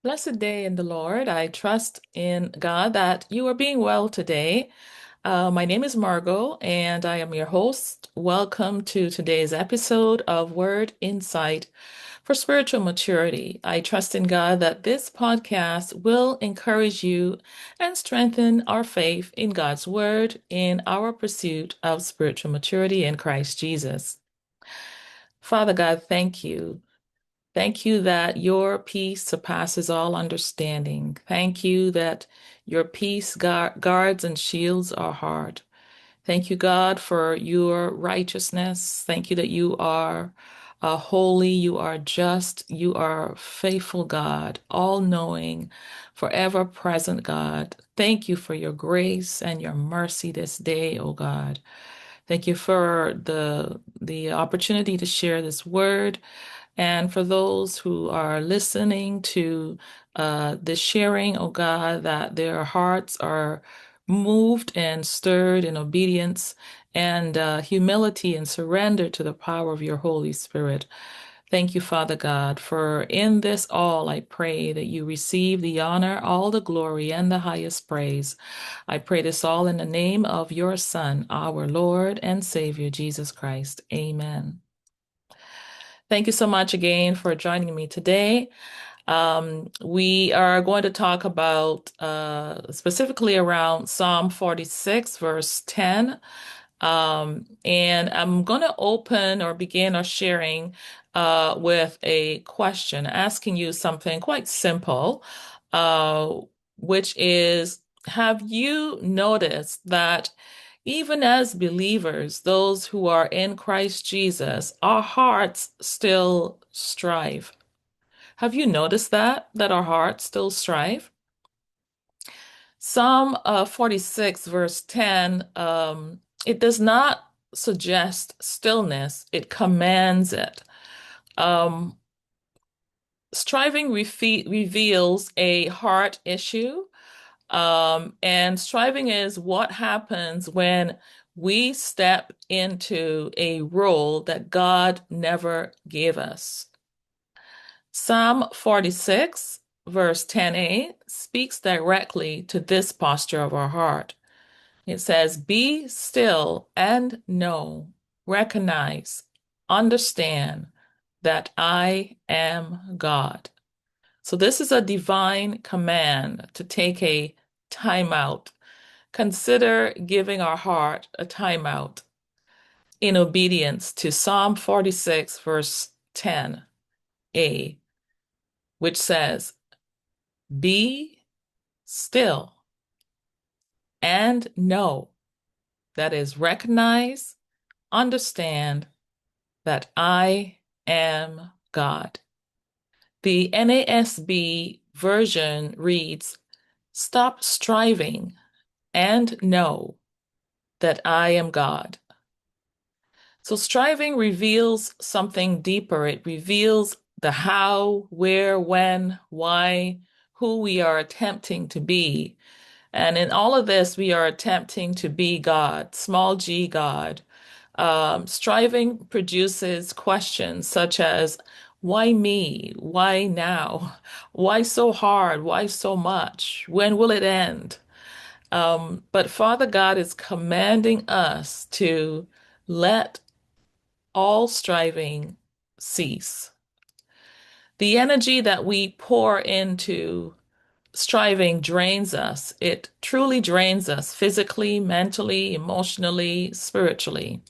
Blessed day in the Lord. I trust in God that you are being well today. My name is Margot, and I am your host. Welcome to today's episode of Word Insight for Spiritual Maturity. I trust in God that this podcast will encourage you and strengthen our faith in God's Word in our pursuit of spiritual maturity in Christ Jesus. Father God, thank you. Thank you that your peace surpasses all understanding. Thank you that your peace guards and shields our heart. Thank you, God, for your righteousness. Thank you that you are holy, you are just, you are faithful, God, all knowing, forever present, God. Thank you for your grace and your mercy this day, oh God. Thank you for the opportunity to share this word. And for those who are listening to the sharing, oh God, that their hearts are moved and stirred in obedience and humility and surrender to the power of your Holy Spirit. Thank you, Father God, for in this all I pray that you receive the honor, all the glory, and the highest praise. I pray this all in the name of your Son, our Lord and Savior, Jesus Christ. Amen. Thank you so much again for joining me today. We are going to talk about specifically around Psalm 46, verse 10. And I'm going to open or begin our sharing with a question, asking you something quite simple, uh, which is, have you noticed that even as believers, those who are in Christ Jesus, our hearts still strive? Have you noticed that our hearts still strive? Psalm 46, verse 10, it does not suggest stillness, it commands it. Um, Striving reveals a heart issue, and striving is what happens when we step into a role that God never gave us. Psalm 46, verse 10a, speaks directly to this posture of our heart. It says, "Be still and know, recognize, understand that I am God." So, this is a divine command to take a timeout. Consider giving our heart a timeout in obedience to Psalm 46, verse 10a, which says, "Be still and know," that is, recognize, understand that I am God. The NASB version reads, "Stop striving and know that I am God." So striving reveals something deeper. It reveals the how, where, when, why, who we are attempting to be. And in all of this, we are attempting to be God, small g God. Striving produces questions such as, why me? Why now? Why so hard? Why so much? When will it end? But Father God is commanding us to let all striving cease. The energy that we pour into striving drains us. It truly drains us physically, mentally, emotionally, spiritually.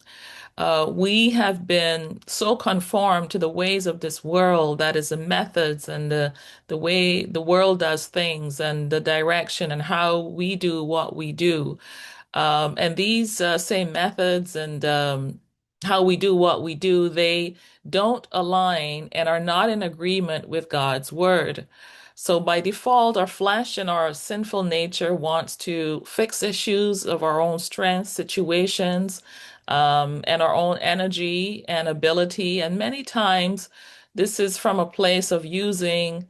We have been so conformed to the ways of this world, that is the methods and the way the world does things and the direction and how we do what we do. And these same methods and how we do what we do, they don't align and are not in agreement with God's word. So by default, our flesh and our sinful nature wants to fix issues of our own strength, situations, and our own energy and ability. And many times, this is from a place of using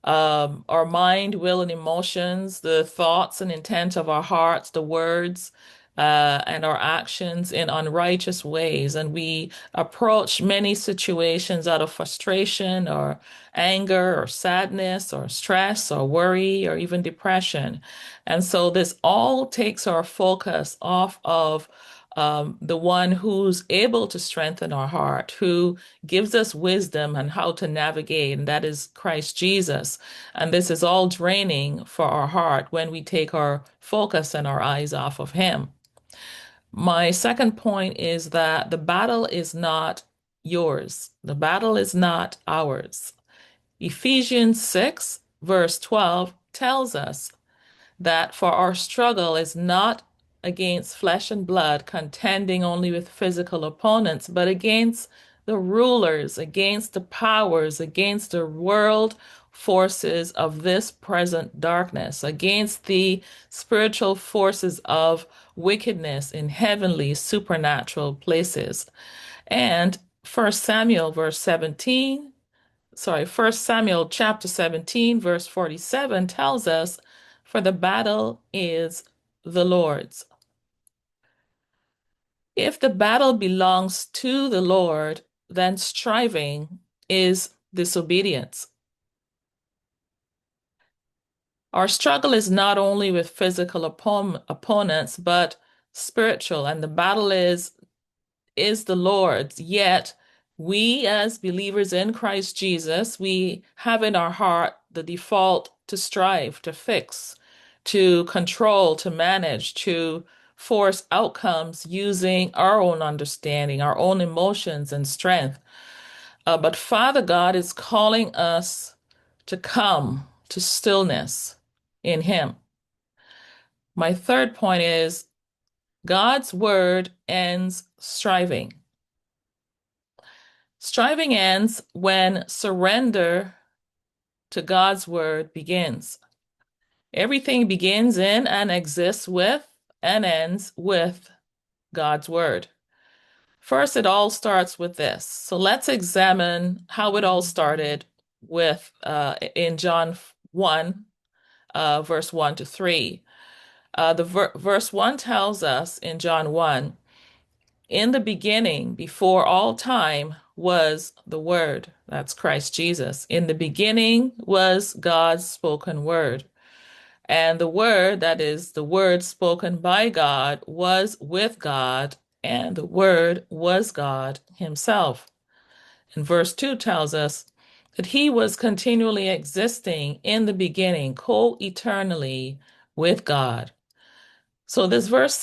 our mind, will, and emotions, the thoughts and intent of our hearts, the words, and our actions in unrighteous ways. And we approach many situations out of frustration or anger or sadness or stress or worry or even depression. And so this all takes our focus off of the one who's able to strengthen our heart, who gives us wisdom on how to navigate, and that is Christ Jesus. And this is all draining for our heart when we take our focus and our eyes off of Him. My second point is that the battle is not yours. The battle is not ours. Ephesians 6, verse 12 tells us that for our struggle is not against flesh and blood, contending only with physical opponents, but against the rulers, against the powers, against the world forces of this present darkness, against the spiritual forces of wickedness in heavenly supernatural places. And First Samuel verse 17 First Samuel chapter 17, verse 47 tells us, for the battle is the Lord's. If the battle belongs to the Lord, then striving is disobedience. Our struggle is not only with physical opponents, but spiritual, and the battle is the Lord's. Yet, we as believers in Christ Jesus, we have in our heart the default to strive, to fix, to control, to manage, to force outcomes using our own understanding, our own emotions and strength. But Father God is calling us to come to stillness in Him. My third point is God's word ends striving. Striving ends when surrender to God's word begins. Everything begins in and exists with and ends with God's word. First, it all starts with this. So let's examine how it all started with in John 1, verse 1 to 3. Verse 1 tells us in John 1, in the beginning, before all time, was the Word. That's Christ Jesus. In the beginning was God's spoken word. And the Word, that is the word spoken by God, was with God, and the Word was God Himself. And verse 2 tells us that He was continually existing in the beginning, co-eternally with God. So this verse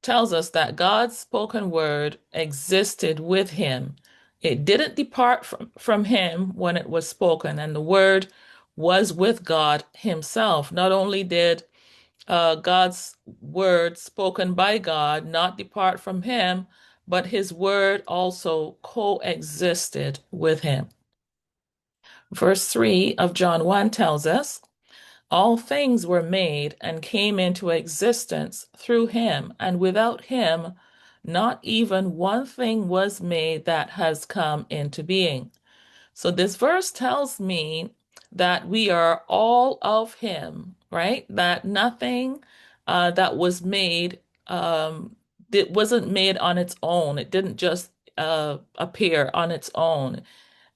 tells us that God's spoken word existed with Him. It didn't depart from Him when it was spoken, and the word was with God Himself. Not only did God's word spoken by God not depart from Him, but His word also coexisted with Him. Verse 3 of John 1 tells us, all things were made and came into existence through Him, and without Him, not even one thing was made that has come into being. So this verse tells me that we are all of Him, right? That nothing that was made, it wasn't made on its own. It didn't just appear on its own.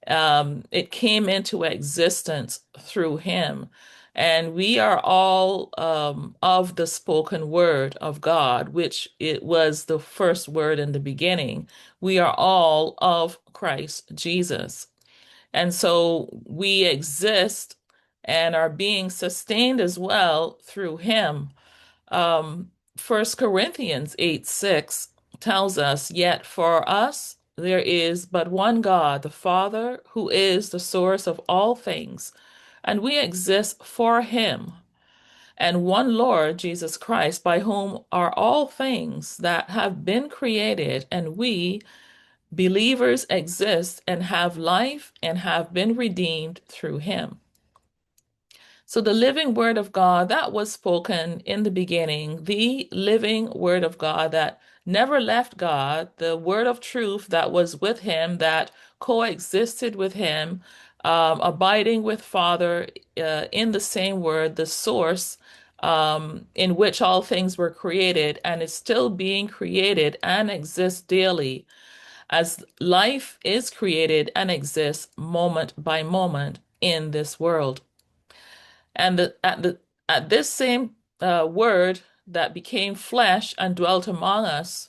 It came into existence through Him. And we are all of the spoken word of God, which it was the first word in the beginning. We are all of Christ Jesus. And so we exist and are being sustained as well through Him. Um, 1 Corinthians 8:6 tells us, yet for us there is but one God, the Father, who is the source of all things, and we exist for Him, and one Lord, Jesus Christ, by whom are all things that have been created, and we, believers, exist and have life and have been redeemed through Him. So the living word of God that was spoken in the beginning, the living word of God that never left God, the word of truth that was with Him, that coexisted with Him, abiding with Father in the same word, the source in which all things were created and is still being created and exists daily as life is created and exists moment by moment in this world. And at this same word that became flesh and dwelt among us,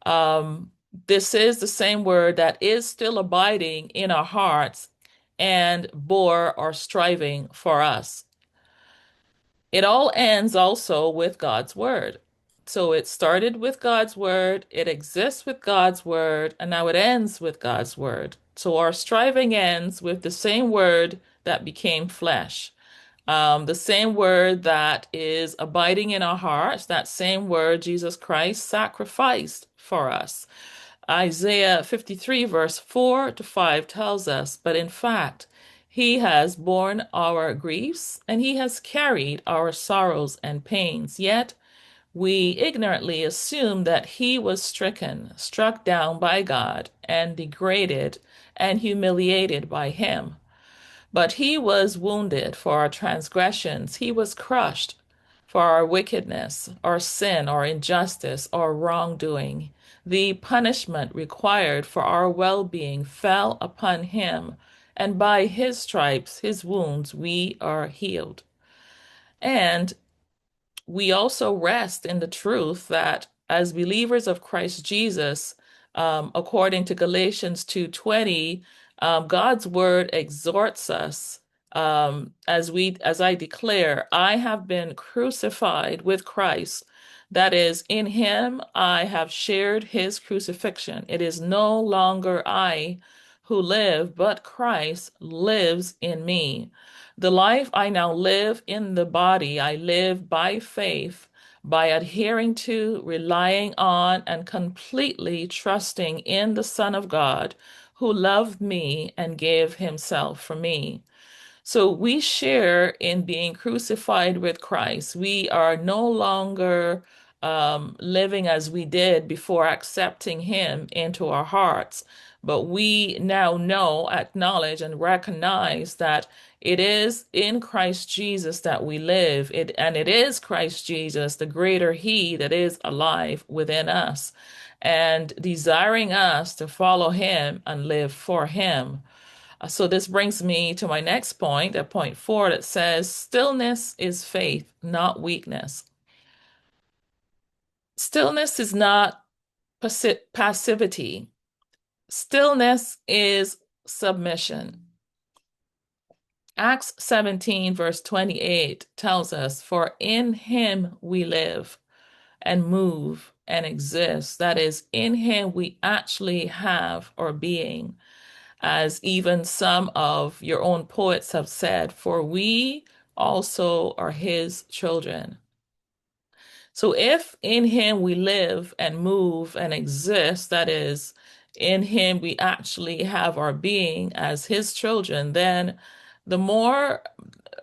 um, this is the same word that is still abiding in our hearts and bore our striving for us. It all ends also with God's word. So it started with God's word, it exists with God's word, and now it ends with God's word. So our striving ends with the same word that became flesh. The same word that is abiding in our hearts, that same word Jesus Christ sacrificed for us. Isaiah 53, verse 4 to 5 tells us, but in fact, he has borne our griefs and he has carried our sorrows and pains. Yet we ignorantly assume that he was stricken, struck down by God, and degraded and humiliated by him. But he was wounded for our transgressions, he was crushed for our wickedness, our sin, our injustice, our wrongdoing. The punishment required for our well-being fell upon him, and by his stripes, his wounds, we are healed. And we also rest in the truth that as believers of Christ Jesus, according to Galatians 2:20, God's word exhorts us as I declare, I have been crucified with Christ. That is, in him I have shared his crucifixion. It is no longer I who live, but Christ lives in me. The life I now live in the body, I live by faith, by adhering to, relying on, and completely trusting in the Son of God who loved me and gave himself for me. So we share in being crucified with Christ. We are no longer living as we did before accepting Him into our hearts, but we now know, acknowledge, and recognize that it is in Christ Jesus that we live. And it is Christ Jesus, the greater He, that is alive within us and desiring us to follow Him and live for Him. So this brings me to my next point, at point 4, that says stillness is faith, not weakness. Stillness is not passivity. Stillness is submission. Acts 17, verse 28 tells us, for in him we live and move and exist. That is, in him we actually have our being, as even some of your own poets have said, for we also are his children. So if in him we live and move and exist, that is, in him we actually have our being as his children, then the more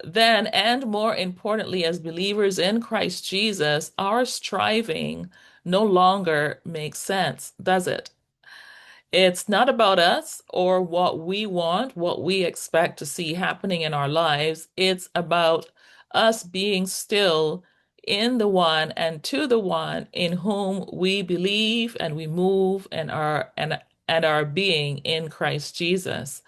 then and more importantly, as believers in Christ Jesus, our striving no longer makes sense, does it? It's not about us or what we want, what we expect to see happening in our lives. It's about us being still in the one and to the one in whom we believe and we move and our being in Christ Jesus.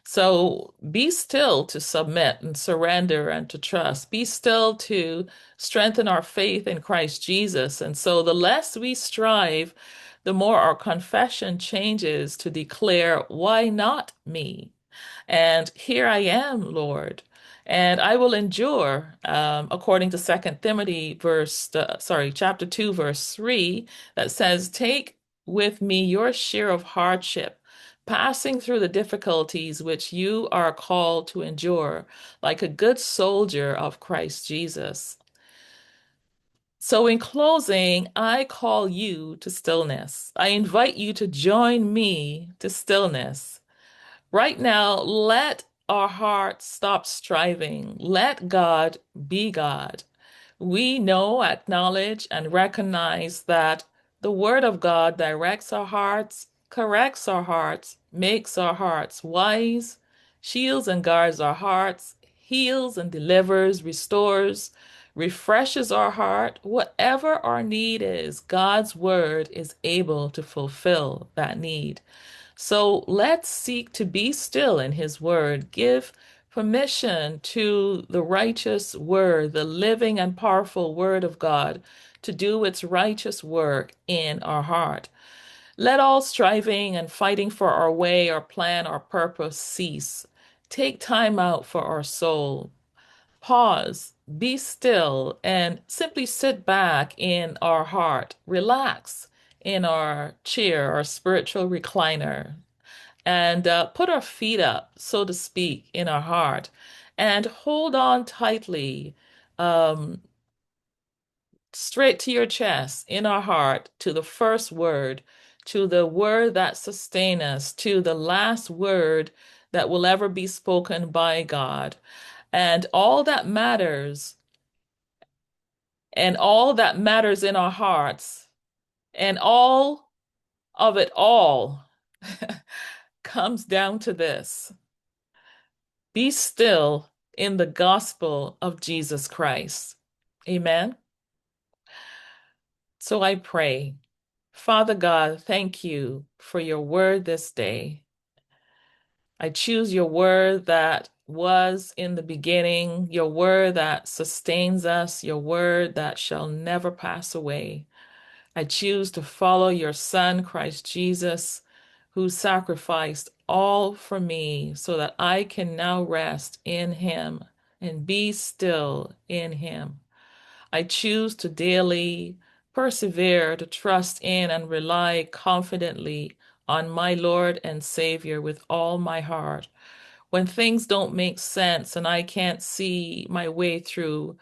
So be still to submit and surrender and to trust. Be still to strengthen our faith in Christ Jesus. And so the less we strive, the more our confession changes to declare, why not me? And here I am, Lord. And I will endure, according to Second Timothy chapter 2, verse 3, that says, take with me your share of hardship, passing through the difficulties which you are called to endure, like a good soldier of Christ Jesus. So, in closing, I call you to stillness. I invite you to join me to stillness. Right now, let our hearts stop striving. Let God be God. We know, acknowledge, and recognize that the Word of God directs our hearts, corrects our hearts, makes our hearts wise, shields and guards our hearts, heals and delivers, restores, refreshes our heart. Whatever our need is, God's word is able to fulfill that need. So let's seek to be still in his word. Give permission to the righteous word, the living and powerful word of God, to do its righteous work in our heart. Let all striving and fighting for our way, our plan, our purpose cease. Take time out for our soul. Pause, be still, and simply sit back in our heart. Relax in our chair, our spiritual recliner, and put our feet up, so to speak, in our heart, and hold on tightly, um, straight to your chest, in our heart, to the first word, to the word that sustains us, to the last word that will ever be spoken by God. And all that matters, and all that matters in our hearts, and all of it all comes down to this: be still in the gospel of Jesus Christ. Amen. So I pray, Father God, thank you for your word this day. I choose your word that was in the beginning, your word that sustains us, your word that shall never pass away. I choose to follow your Son, Christ Jesus, who sacrificed all for me so that I can now rest in him and be still in him. I choose to daily persevere, to trust in and rely confidently on my Lord and Savior with all my heart. When things don't make sense and I can't see my way through,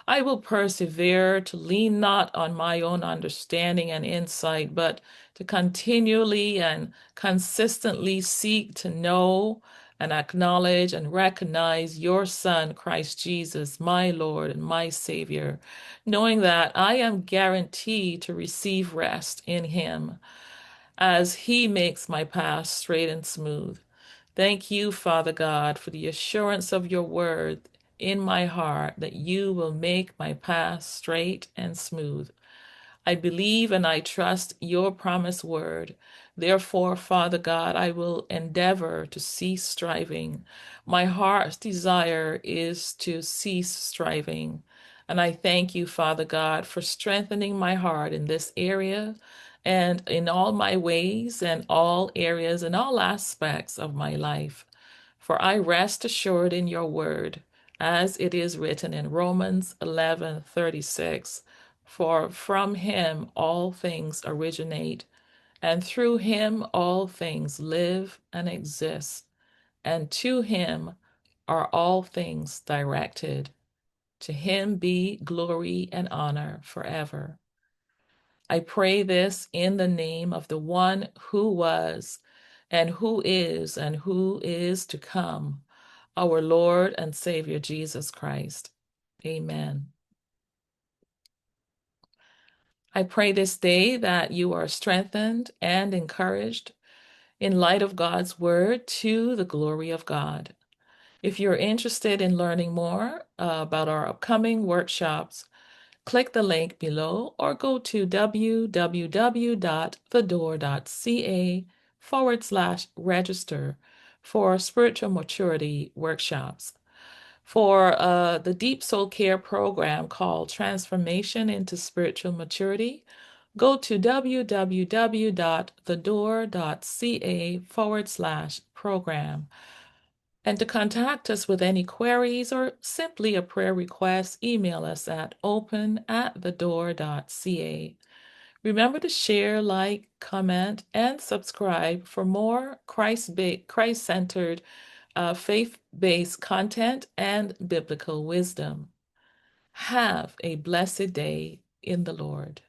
I will persevere to lean not on my own understanding and insight, but to continually and consistently seek to know and acknowledge and recognize your Son, Christ Jesus, my Lord and my Savior, knowing that I am guaranteed to receive rest in Him as He makes my path straight and smooth. Thank you, Father God, for the assurance of your word in my heart that you will make my path straight and smooth. I believe and I trust your promised word. Therefore, Father God, I will endeavor to cease striving. My heart's desire is to cease striving. And I thank you, Father God, for strengthening my heart in this area and in all my ways and all areas and all aspects of my life. For I rest assured in your word, as it is written in Romans 11:36. For from him all things originate, and through him all things live and exist, and to him are all things directed. To him be glory and honor forever. I pray this in the name of the one who was, and who is to come, our Lord and Savior Jesus Christ. Amen. I pray this day that you are strengthened and encouraged in light of God's word to the glory of God. If you're interested in learning more about our upcoming workshops, click the link below or go to www.thedoor.ca/register for spiritual maturity workshops. For the Deep Soul Care program called Transformation into Spiritual Maturity, go to www.thedoor.ca/program. And to contact us with any queries or simply a prayer request, email us at open@thedoor.ca. Remember to share, like, comment, and subscribe for more Christ-centered, faith-based content and biblical wisdom. Have a blessed day in the Lord.